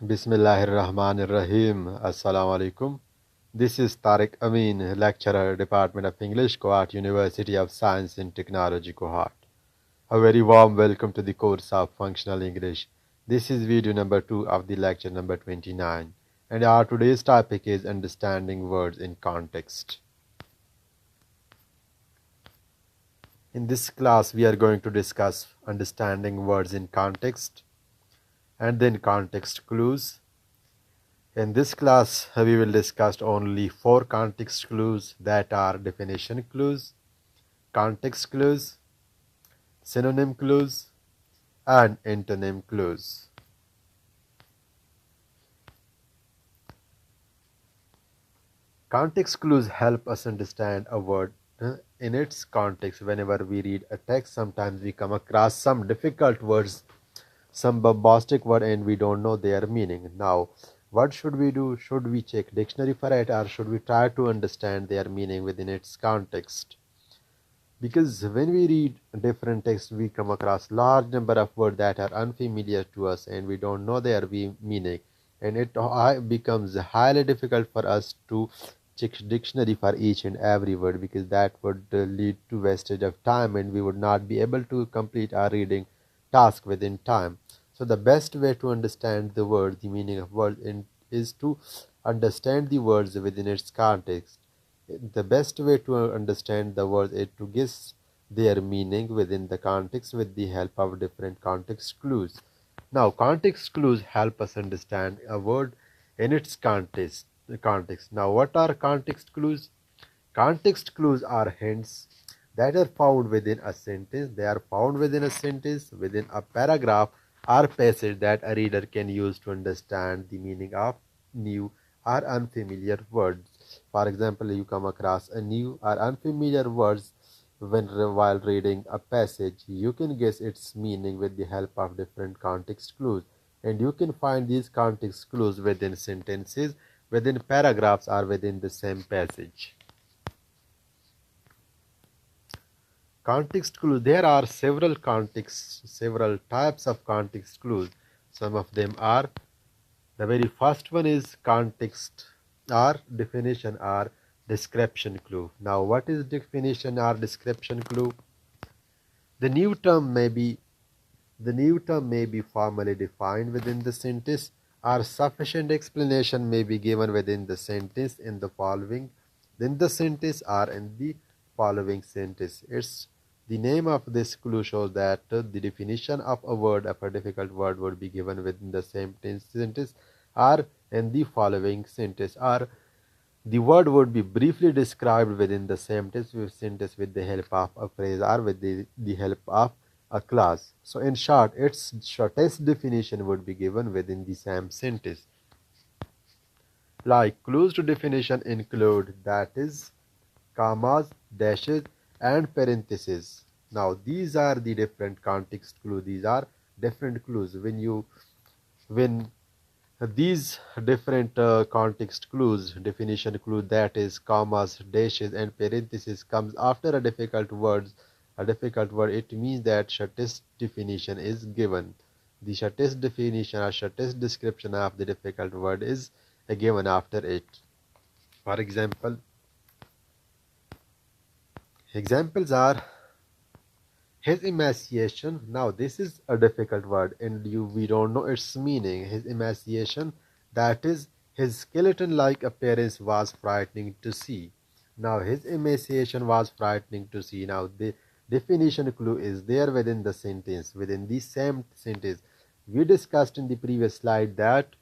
Bismillahirrahmanirrahim. Assalamu alaikum. This is Tariq Amin, lecturer, Department of English, Kohat University of Science and Technology, Kohat. A very warm welcome to the course of Functional English. This is video number 2 of the lecture number 29. And our today's topic is understanding words in context. In this class, we are going to discuss understanding words in context and then context clues. In this class, we will discuss only 4 context clues, that are definition clues, context clues, synonym clues, and antonym clues. Context clues help us understand a word in its context. Whenever we read a text, sometimes we come across some difficult words, some bombastic word, and we don't know their meaning. Now, what should we do? Should we check dictionary for it, or should we try to understand their meaning within its context? Because when we read different texts, we come across large number of words that are unfamiliar to us and we don't know their meaning, and it becomes highly difficult for us to check dictionary for each and every word, because that would lead to wastage of time and we would not be able to complete our reading task within time. So the best way to understand the word, the meaning of word, is to understand the words within its context. The best way to understand the word is to guess their meaning within the context with the help of different context clues. Now, context clues help us understand a word in its context. Now, what are context clues? Context clues are hints that are found within a sentence. They are found within a sentence, within a paragraph or passage that a reader can use to understand the meaning of new or unfamiliar words. For example, you come across a new or unfamiliar words while reading a passage. You can guess its meaning with the help of different context clues, and you can find these context clues within sentences, within paragraphs, or within the same passage. Context clues. There are several types of context clues. Some of them are, the very first one is context or definition or description clue. Now, what is definition or description clue? The new term may be formally defined within the sentence, or sufficient explanation may be given within the sentence in the following or in the following sentence. It's the name of this clue shows that the definition of a word, of a difficult word, would be given within the same sentence or in the following sentence, or the word would be briefly described within the same sentence with the help of a phrase or with the help of a clause. So in short, its shortest definition would be given within the same sentence. Like clues to definition include, that is, commas, dashes, and parentheses. Now these are the different context clues. These are different clues. When these different context clues, definition clue, that is, commas, dashes, and parentheses, comes after a difficult word, it means that shortest definition is given. The shortest definition or shortest description of the difficult word is given after it. For example, examples are his emaciation. Now this is a difficult word and we don't know its meaning. His emaciation, that is, his skeleton-like appearance was frightening to see. Now his emaciation was frightening to see. Now the definition clue is there within the sentence, within the same sentence. We discussed in the previous slide that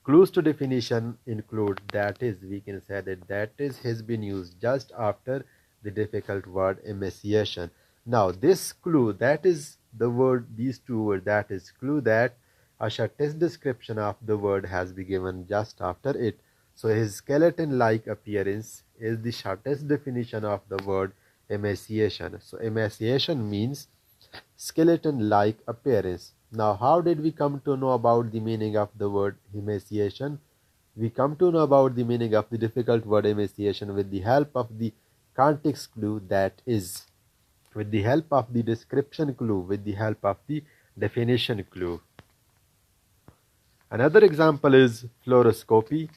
clues to definition include, that is, we can say that is has been used just after the difficult word emaciation. Now this clue, that is the word, these two words, that is clue, that a shortest description of the word has been given just after it. So his skeleton-like appearance is the shortest definition of the word emaciation. So emaciation means skeleton-like appearance. Now, how did we come to know about the meaning of the word emaciation? We come to know about the meaning of the difficult word emaciation with the help of the context clue, that is, with the help of the description clue, with the help of the definition clue. Another example is fluoroscopy.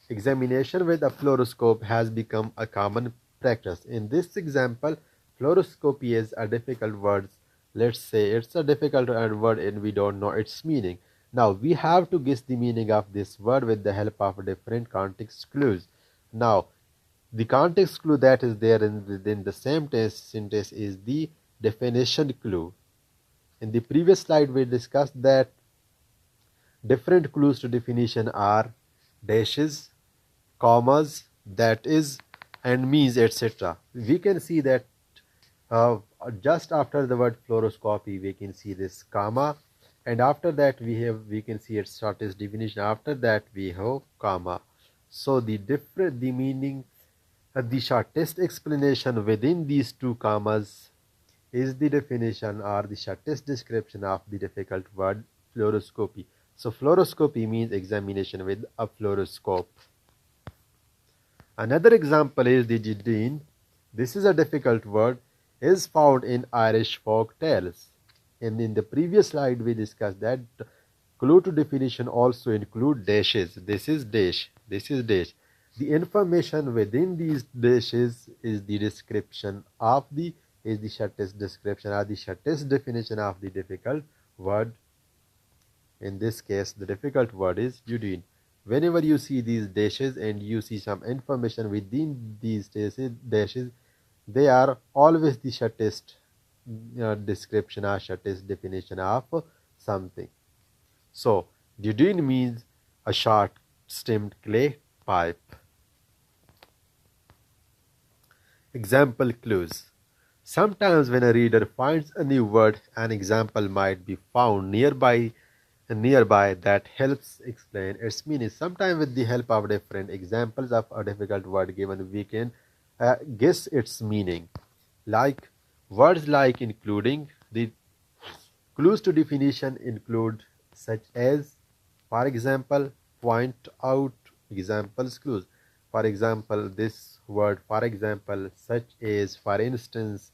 Examination with a fluoroscope has become a common practice. In this example, fluoroscopy is a difficult word. Let's say it's a difficult word and we don't know its meaning. Now we have to guess the meaning of this word with the help of different context clues. Now the context clue that is there within the same sentence is the definition clue. In the previous slide we discussed that different clues to definition are dashes, commas, that is, and means, etc. We can see that uh, just after the word fluoroscopy, we can see this comma, and after that we can see its shortest definition. After that we have comma. So the meaning, the shortest explanation within these two commas is the definition or the shortest description of the difficult word fluoroscopy. So fluoroscopy means examination with a fluoroscope. Another example is the Jideen. This is a difficult word, is found in Irish folk tales. And in the previous slide we discussed that clue to definition also include dashes. This is dash, this is dash. The information within these dashes is the description of the shortest description or the shortest definition of the difficult word. In this case, the difficult word is Judeen. Whenever you see these dashes and you see some information within these dashes, they are always the shortest description or shortest definition of something. So, Judeen means a short stemmed clay pipe. Example clues. Sometimes when a reader finds a new word, an example might be found nearby that helps explain its meaning. Sometimes with the help of different examples of a difficult word given, we can guess its meaning. Like words like including, the clues to definition include such as, for example, point out, examples clues. For example, this word, for example, such as, for instance,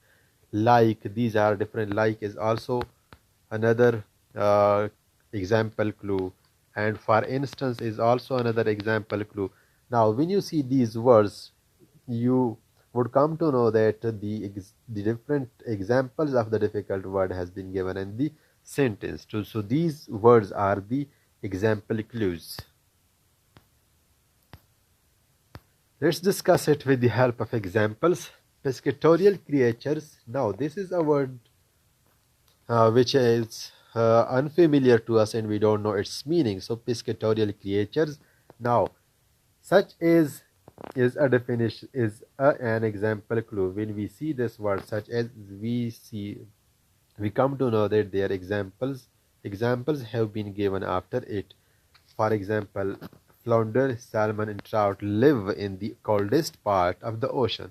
like, these are different. Like is also another example clue, and for instance is also another example clue. Now when you see these words, you would come to know that the different examples of the difficult word has been given in the sentence too. So these words are the example clues. Let's discuss it with the help of examples. Piscatorial creatures. Now this is a word which is unfamiliar to us and we don't know its meaning. So piscatorial creatures. Now such is a definition, is an example clue. When we see this word such as, we come to know that their examples have been given after it. For example, flounder, salmon and trout live in the coldest part of the ocean.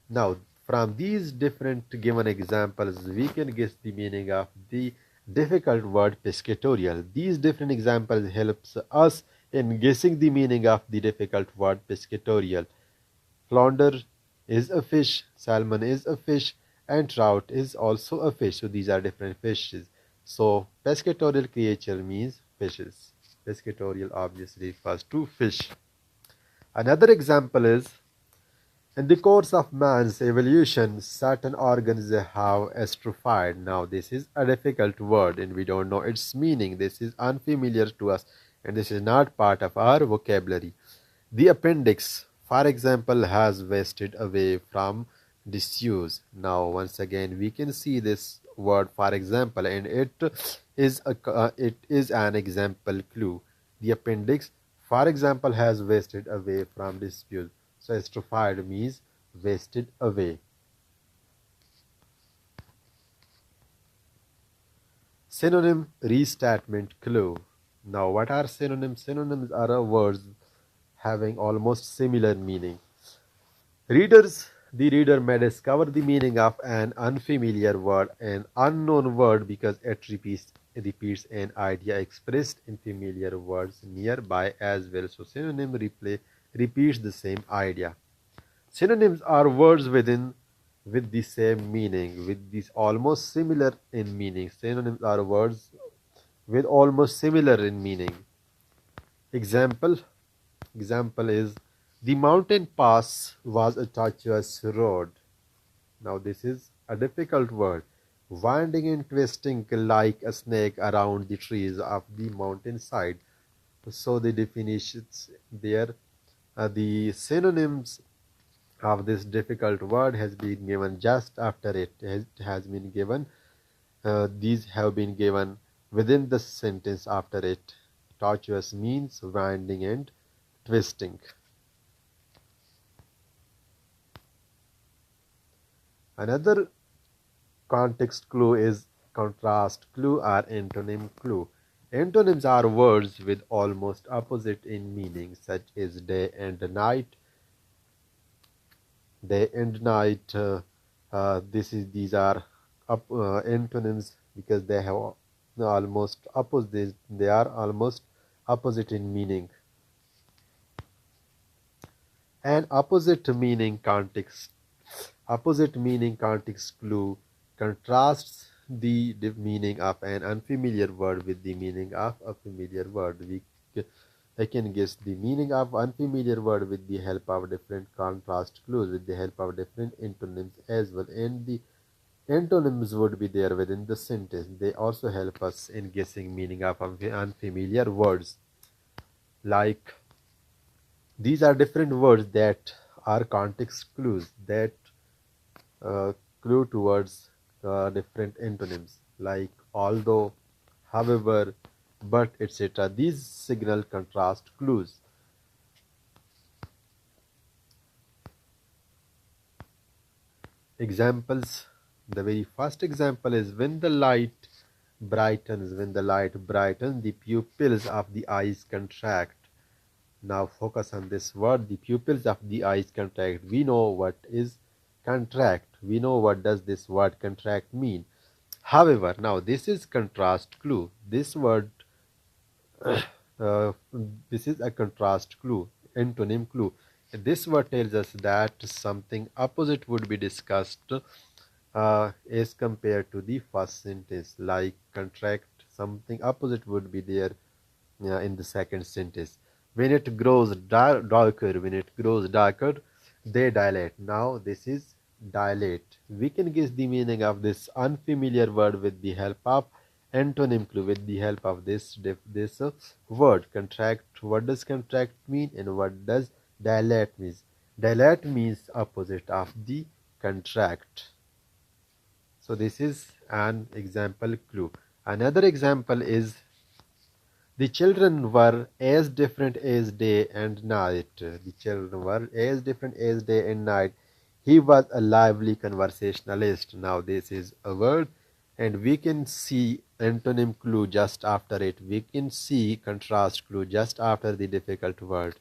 Now from these different given examples we can guess the meaning of the difficult word piscatorial. These different examples helps us in guessing the meaning of the difficult word piscatorial. Flounder is a fish, salmon is a fish, and trout is also a fish. So these are different fishes. So piscatorial creature means fishes. Piscatorial obviously refers to fish. Another example is, in the course of man's evolution, certain organs have atrophied. Now this is a difficult word and we don't know its meaning. This is unfamiliar to us and this is not part of our vocabulary. The appendix, for example, has wasted away from disuse. Now once again we can see this word for example, and it is an example clue. The appendix, for example, has wasted away from disuse. So atrophied means wasted away. Synonym restatement clue. Now what are synonyms? Synonyms are words having almost similar meaning. The reader may discover the meaning of an unfamiliar word, an unknown word, because it repeats an idea expressed in familiar words nearby as well. So synonym repeats the same idea. Synonyms are words with the same meaning, with these almost similar in meaning. Synonyms are words with almost similar in meaning. Example Example is the mountain pass was a tortuous road. Now this is a difficult word. Winding and twisting like a snake around the trees of the mountainside. So the definitions there, the synonyms of this difficult word has been given just after it has been given. These have been given within the sentence after it. Tortuous means winding and twisting. Another context clue is contrast clue or antonym clue. Antonyms are words with almost opposite in meaning, such as day and night. Day and night. These are antonyms because they have almost opposite. They are almost opposite in meaning. An opposite meaning context clue contrasts the meaning of an unfamiliar word with the meaning of a familiar word. I can guess the meaning of unfamiliar word with the help of different contrast clues, with the help of different antonyms as well, and the antonyms would be there within the sentence. They also help us in guessing meaning of unfamiliar words. Like these are different words that are context clues that clue towards different antonyms like although, however, but, etc. These signal contrast clues. Examples. The very first example is when the light brightens. When the light brightens, the pupils of the eyes contract. Now focus on this word, the pupils of the eyes contract. We know what is contract. We know what does this word contract mean. However, now this is contrast clue. This word, uh, this is a contrast clue, antonym clue. This word tells us that something opposite would be discussed as compared to the first sentence. Like contract, something opposite would be there in the second sentence. When it grows darker, they dilate. Now this is dilate. We can guess the meaning of this unfamiliar word with the help of antonym clue, with the help of this word contract. What does contract mean and what does dilate means? Dilate means opposite of the contract. So this is an example clue. Another example is the children were as different as day and night. The children were as different as day and night. He was a lively conversationalist. Now this is a word and we can see antonym clue just after it. We can see contrast clue just after the difficult word.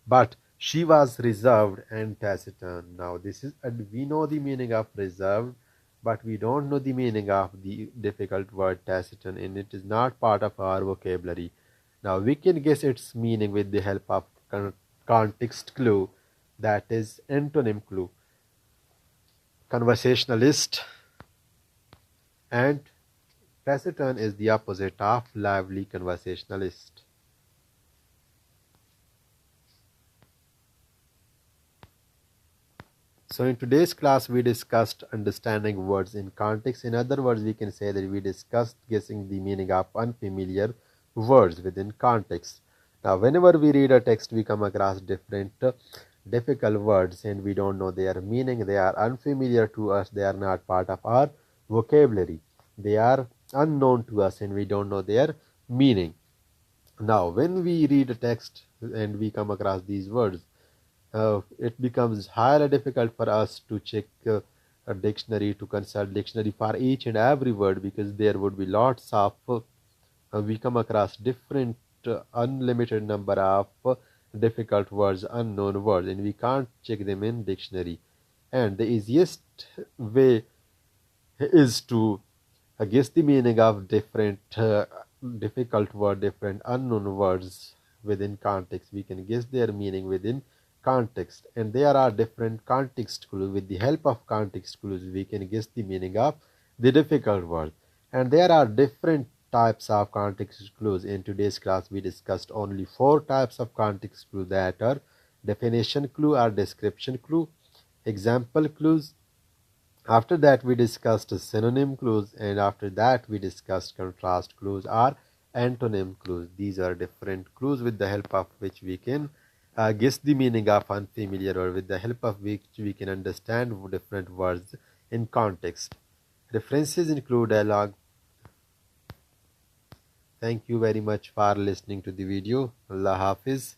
But she was reserved and taciturn. Now this is, we know the meaning of reserved, but we don't know the meaning of the difficult word taciturn, and it is not part of our vocabulary. Now we can guess its meaning with the help of context clue, that is antonym clue. Conversationalist and taciturn is the opposite of lively conversationalist. So in today's class we discussed understanding words in context. In other words, we can say that we discussed guessing the meaning of unfamiliar words within context. Now whenever we read a text we come across different difficult words and we don't know their meaning. They are unfamiliar to us. They are not part of our vocabulary. They are unknown to us and we don't know their meaning. Now when we read a text and we come across these words, it becomes highly difficult for us to check a dictionary, to consult dictionary for each and every word, because there would be lots of we come across different unlimited number of difficult words, unknown words, and we can't check them in dictionary. And the easiest way is to guess the meaning of different difficult word, different unknown words within context. We can guess their meaning within context, and there are different context clues. With the help of context clues we can guess the meaning of the difficult word, and there are different types of context clues. In today's class, we discussed only 4 types of context clues, that are definition clue or description clue, example clues. After that, we discussed synonym clues, and after that, we discussed contrast clues or antonym clues. These are different clues with the help of which we can guess the meaning of unfamiliar word, with the help of which we can understand different words in context. References include dialogue. Thank you very much for listening to the video. Allah Hafiz.